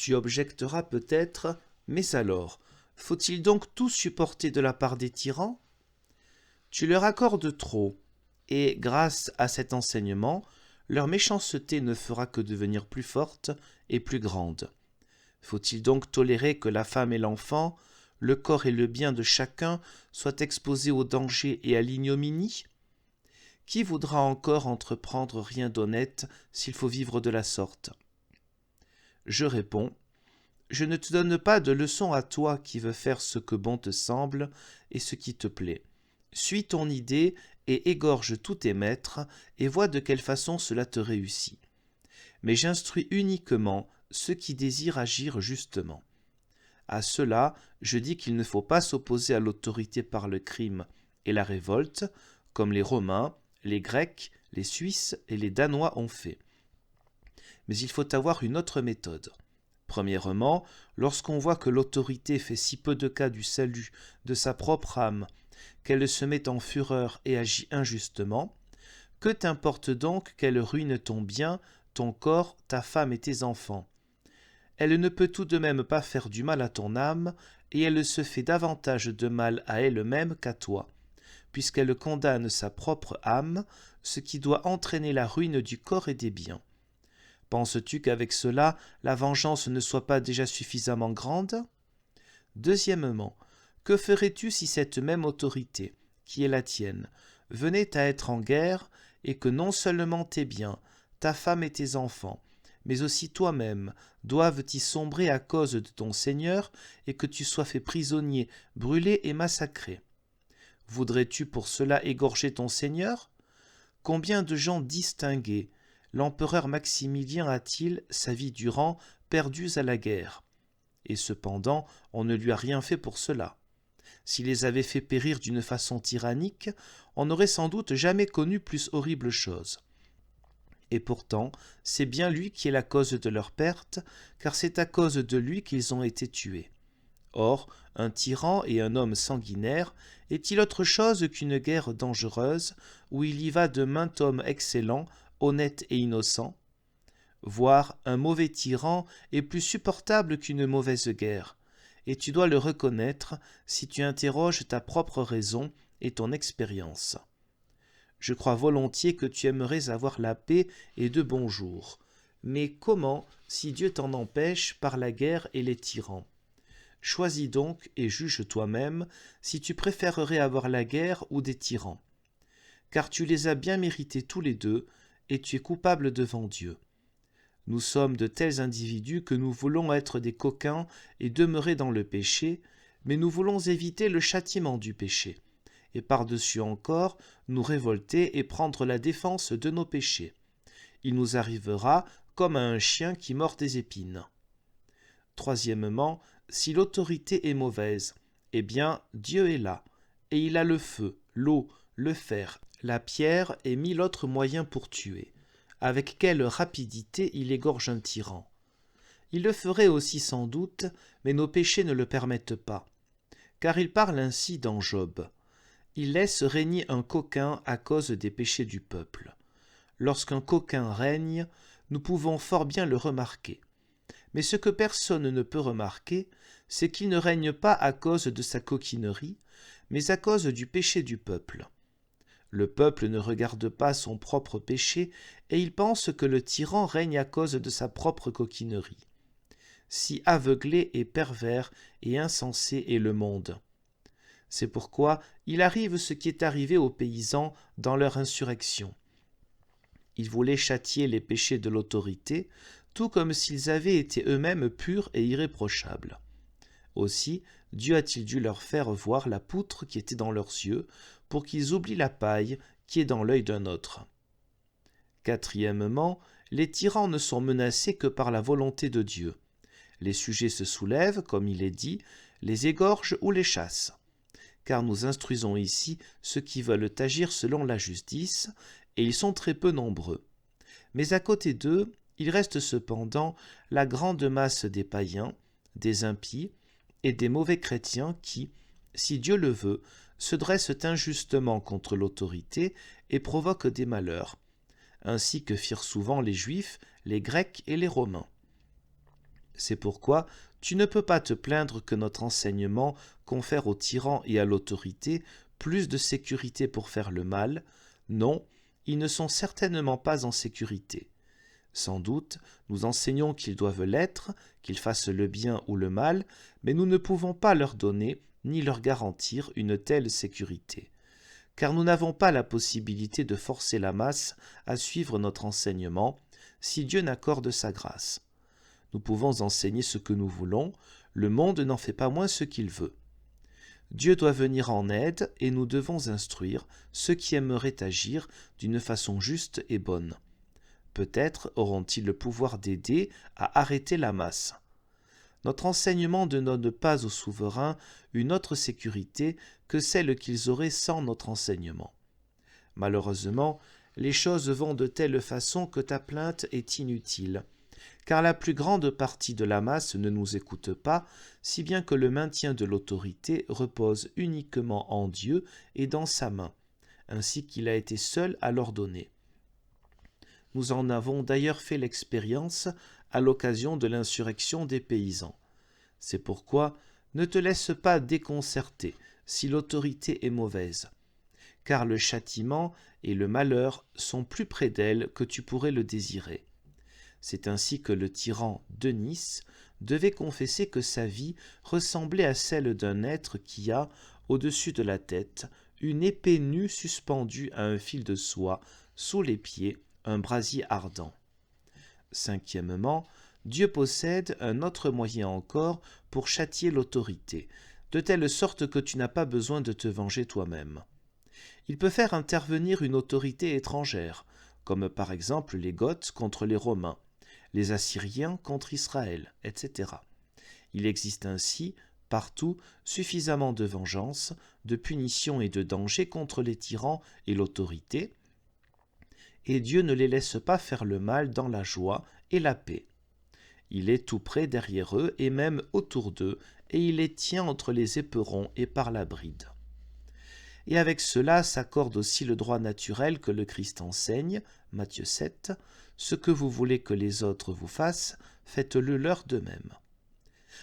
Tu objecteras peut-être, mais alors, faut-il donc tout supporter de la part des tyrans? Tu leur accordes trop, et grâce à cet enseignement, leur méchanceté ne fera que devenir plus forte et plus grande. Faut-il donc tolérer que la femme et l'enfant, le corps et le bien de chacun soient exposés au danger et à l'ignominie? Qui voudra encore entreprendre rien d'honnête s'il faut vivre de la sorte? Je réponds, je ne te donne pas de leçon à toi qui veux faire ce que bon te semble et ce qui te plaît. Suis ton idée et égorge tous tes maîtres et vois de quelle façon cela te réussit. Mais j'instruis uniquement ceux qui désirent agir justement. À cela, je dis qu'il ne faut pas s'opposer à l'autorité par le crime et la révolte, comme les Romains, les Grecs, les Suisses et les Danois ont fait. Mais il faut avoir une autre méthode. Premièrement, lorsqu'on voit que l'autorité fait si peu de cas du salut de sa propre âme, qu'elle se met en fureur et agit injustement, que t'importe donc qu'elle ruine ton bien, ton corps, ta femme et tes enfants? Elle ne peut tout de même pas faire du mal à ton âme, et elle se fait davantage de mal à elle-même qu'à toi, puisqu'elle condamne sa propre âme, ce qui doit entraîner la ruine du corps et des biens. Penses-tu qu'avec cela, la vengeance ne soit pas déjà suffisamment grande? Deuxièmement, que ferais-tu si cette même autorité, qui est la tienne, venait à être en guerre, et que non seulement tes biens, ta femme et tes enfants, mais aussi toi-même, doivent y sombrer à cause de ton Seigneur, et que tu sois fait prisonnier, brûlé et massacré? Voudrais-tu pour cela égorger ton Seigneur? Combien de gens distingués l'empereur Maximilien a-t-il, sa vie durant, perdus à la guerre? Et cependant, on ne lui a rien fait pour cela. S'il les avait fait périr d'une façon tyrannique, on n'aurait sans doute jamais connu plus horrible chose. Et pourtant, c'est bien lui qui est la cause de leur perte, car c'est à cause de lui qu'ils ont été tués. Or, un tyran et un homme sanguinaire est-il autre chose qu'une guerre dangereuse, où il y va de maint homme excellent, honnête et innocent? Voir un mauvais tyran est plus supportable qu'une mauvaise guerre, et tu dois le reconnaître si tu interroges ta propre raison et ton expérience. Je crois volontiers que tu aimerais avoir la paix et de bons jours. Mais comment, si Dieu t'en empêche par la guerre et les tyrans? Choisis donc et juge toi-même si tu préférerais avoir la guerre ou des tyrans. Car tu les as bien mérités tous les deux, et tu es coupable devant Dieu. Nous sommes de tels individus que nous voulons être des coquins et demeurer dans le péché, mais nous voulons éviter le châtiment du péché, et par-dessus encore nous révolter et prendre la défense de nos péchés. Il nous arrivera comme à un chien qui mord des épines. Troisièmement, si l'autorité est mauvaise, eh bien Dieu est là, et il a le feu, l'eau, le fer, la pierre et mille autres moyens pour tuer. Avec quelle rapidité il égorge un tyran! Il le ferait aussi sans doute, mais nos péchés ne le permettent pas. Car il parle ainsi dans Job. Il laisse régner un coquin à cause des péchés du peuple. Lorsqu'un coquin règne, nous pouvons fort bien le remarquer. Mais ce que personne ne peut remarquer, c'est qu'il ne règne pas à cause de sa coquinerie, mais à cause du péché du peuple. Le peuple ne regarde pas son propre péché, et il pense que le tyran règne à cause de sa propre coquinerie. Si aveuglé et pervers et insensé est le monde. C'est pourquoi il arrive ce qui est arrivé aux paysans dans leur insurrection. Ils voulaient châtier les péchés de l'autorité, tout comme s'ils avaient été eux-mêmes purs et irréprochables. Aussi, Dieu a-t-il dû leur faire voir la poutre qui était dans leurs yeux, pour qu'ils oublient la paille qui est dans l'œil d'un autre. Quatrièmement, les tyrans ne sont menacés que par la volonté de Dieu. Les sujets se soulèvent, comme il est dit, les égorgent ou les chassent. Car nous instruisons ici ceux qui veulent agir selon la justice, et ils sont très peu nombreux. Mais à côté d'eux, il reste cependant la grande masse des païens, des impies et des mauvais chrétiens qui, si Dieu le veut, se dressent injustement contre l'autorité et provoquent des malheurs, ainsi que firent souvent les Juifs, les Grecs et les Romains. C'est pourquoi tu ne peux pas te plaindre que notre enseignement confère aux tyrans et à l'autorité plus de sécurité pour faire le mal. Non, ils ne sont certainement pas en sécurité. Sans doute, nous enseignons qu'ils doivent l'être, qu'ils fassent le bien ou le mal, mais nous ne pouvons pas leur donner ni leur garantir une telle sécurité, car nous n'avons pas la possibilité de forcer la masse à suivre notre enseignement si Dieu n'accorde sa grâce. Nous pouvons enseigner ce que nous voulons, le monde n'en fait pas moins ce qu'il veut. Dieu doit venir en aide et nous devons instruire ceux qui aimeraient agir d'une façon juste et bonne. Peut-être auront-ils le pouvoir d'aider à arrêter la masse. Notre enseignement ne donne pas aux souverains une autre sécurité que celle qu'ils auraient sans notre enseignement. Malheureusement, les choses vont de telle façon que ta plainte est inutile, car la plus grande partie de la masse ne nous écoute pas, si bien que le maintien de l'autorité repose uniquement en Dieu et dans sa main, ainsi qu'il a été seul à l'ordonner. Nous en avons d'ailleurs fait l'expérience à l'occasion de l'insurrection des paysans. C'est pourquoi ne te laisse pas déconcerter si l'autorité est mauvaise, car le châtiment et le malheur sont plus près d'elle que tu pourrais le désirer. C'est ainsi que le tyran Denis devait confesser que sa vie ressemblait à celle d'un être qui a, au-dessus de la tête, une épée nue suspendue à un fil de soie, sous les pieds, un brasier ardent. Cinquièmement, Dieu possède un autre moyen encore pour châtier l'autorité, de telle sorte que tu n'as pas besoin de te venger toi-même. Il peut faire intervenir une autorité étrangère, comme par exemple les Goths contre les Romains, les Assyriens contre Israël, etc. Il existe ainsi, partout, suffisamment de vengeance, de punition et de danger contre les tyrans et l'autorité, et Dieu ne les laisse pas faire le mal dans la joie et la paix. Il est tout près derrière eux et même autour d'eux, et il les tient entre les éperons et par la bride. Et avec cela s'accorde aussi le droit naturel que le Christ enseigne, Matthieu 7, « Ce que vous voulez que les autres vous fassent, faites-le leur de même. »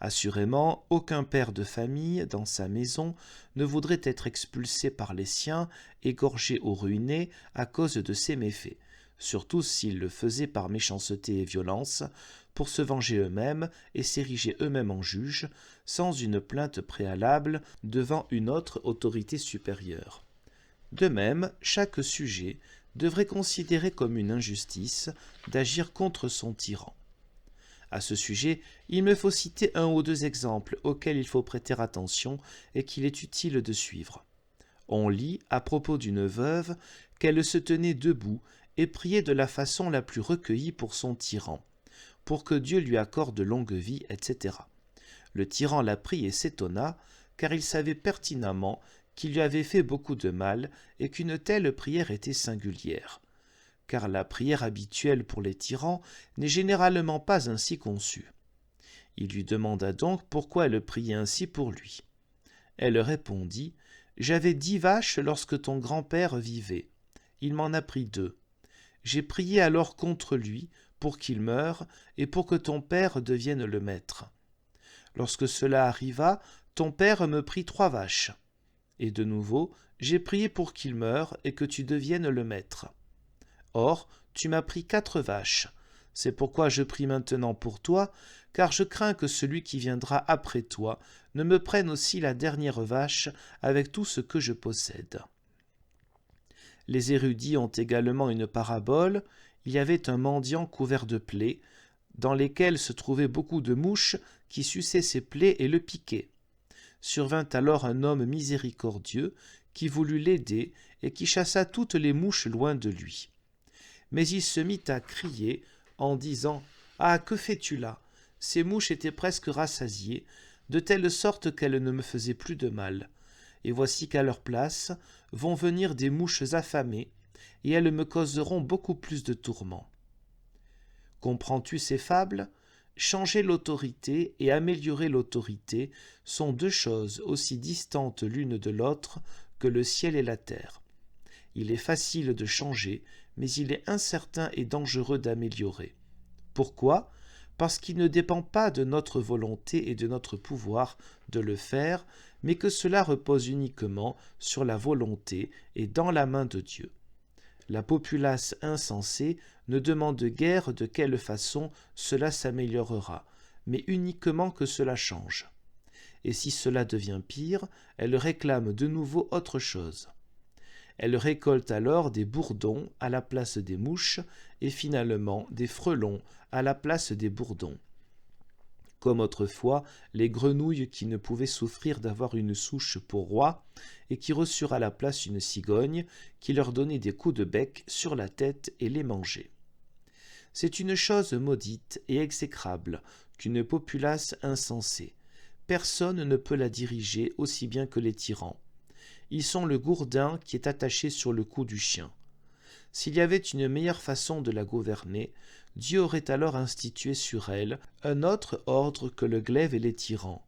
Assurément, aucun père de famille, dans sa maison, ne voudrait être expulsé par les siens, égorgé ou ruiné à cause de ses méfaits, surtout s'ils le faisaient par méchanceté et violence, pour se venger eux-mêmes et s'ériger eux-mêmes en juges, sans une plainte préalable devant une autre autorité supérieure. De même, chaque sujet devrait considérer comme une injustice d'agir contre son tyran. À ce sujet, il me faut citer un ou deux exemples auxquels il faut prêter attention et qu'il est utile de suivre. On lit, à propos d'une veuve, qu'elle se tenait debout et priait de la façon la plus recueillie pour son tyran, pour que Dieu lui accorde longue vie, etc. Le tyran la prit et s'étonna, car il savait pertinemment qu'il lui avait fait beaucoup de mal et qu'une telle prière était singulière. Car la prière habituelle pour les tyrans n'est généralement pas ainsi conçue. Il lui demanda donc pourquoi elle priait ainsi pour lui. Elle répondit « J'avais 10 vaches lorsque ton grand-père vivait. Il m'en a pris 2. J'ai prié alors contre lui pour qu'il meure et pour que ton père devienne le maître. Lorsque cela arriva, ton père me prit 3 vaches. Et de nouveau, j'ai prié pour qu'il meure et que tu deviennes le maître. Or, tu m'as pris 4 vaches. C'est pourquoi je prie maintenant pour toi, car je crains que celui qui viendra après toi ne me prenne aussi la dernière vache avec tout ce que je possède. » Les érudits ont également une parabole. Il y avait un mendiant couvert de plaies, dans lesquelles se trouvaient beaucoup de mouches qui suçaient ses plaies et le piquaient. Survint alors un homme miséricordieux qui voulut l'aider et qui chassa toutes les mouches loin de lui. Mais il se mit à crier en disant « Ah, que fais-tu là ? Ces mouches étaient presque rassasiées, de telle sorte qu'elles ne me faisaient plus de mal. Et voici qu'à leur place vont venir des mouches affamées, et elles me causeront beaucoup plus de tourments. » Comprends-tu ces fables ? Changer l'autorité et améliorer l'autorité sont 2 choses aussi distantes l'une de l'autre que le ciel et la terre. Il est facile de changer, mais il est incertain et dangereux d'améliorer. Pourquoi ? parce qu'il ne dépend pas de notre volonté et de notre pouvoir de le faire, mais que cela repose uniquement sur la volonté et dans la main de Dieu. La populace insensée ne demande guère de quelle façon cela s'améliorera, mais uniquement que cela change. Et si cela devient pire, elle réclame de nouveau autre chose. Elle récolte alors des bourdons à la place des mouches et finalement des frelons à la place des bourdons. Comme autrefois, les grenouilles qui ne pouvaient souffrir d'avoir une souche pour roi et qui reçurent à la place une cigogne qui leur donnait des coups de bec sur la tête et les mangeait. C'est une chose maudite et exécrable qu'une populace insensée. Personne ne peut la diriger aussi bien que les tyrans. Ils sont le gourdin qui est attaché sur le cou du chien. S'il y avait une meilleure façon de la gouverner, Dieu aurait alors institué sur elle un autre ordre que le glaive et les tyrans.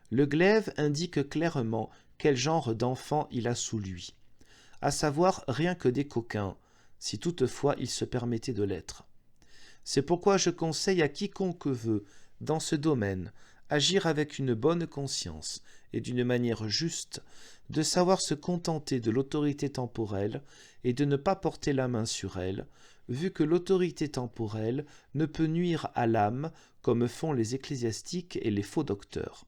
Le glaive indique clairement quel genre d'enfant il a sous lui, à savoir rien que des coquins, si toutefois il se permettait de l'être. C'est pourquoi je conseille à quiconque veut, dans ce domaine, agir avec une bonne conscience et d'une manière juste, de savoir se contenter de l'autorité temporelle et de ne pas porter la main sur elle, vu que l'autorité temporelle ne peut nuire à l'âme comme font les ecclésiastiques et les faux docteurs.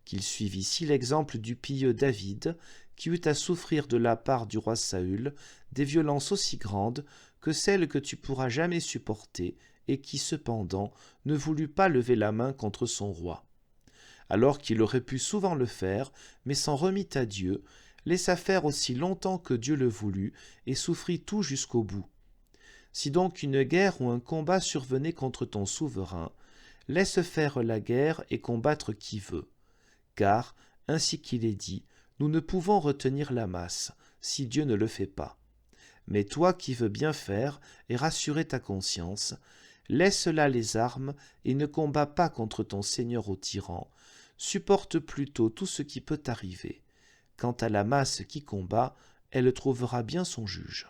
Qu'il suive ici l'exemple du pieux David, qui eut à souffrir de la part du roi Saül des violences aussi grandes que celles que tu pourras jamais supporter, et qui cependant ne voulut pas lever la main contre son roi. Alors qu'il aurait pu souvent le faire, mais s'en remit à Dieu, laissa faire aussi longtemps que Dieu le voulut, et souffrit tout jusqu'au bout. Si donc une guerre ou un combat survenait contre ton souverain, laisse faire la guerre et combattre qui veut. Car, ainsi qu'il est dit, nous ne pouvons retenir la masse, si Dieu ne le fait pas. Mais toi qui veux bien faire et rassurer ta conscience, laisse là les armes et ne combats pas contre ton seigneur au tyran, supporte plutôt tout ce qui peut t'arriver. Quant à la masse qui combat, elle trouvera bien son juge.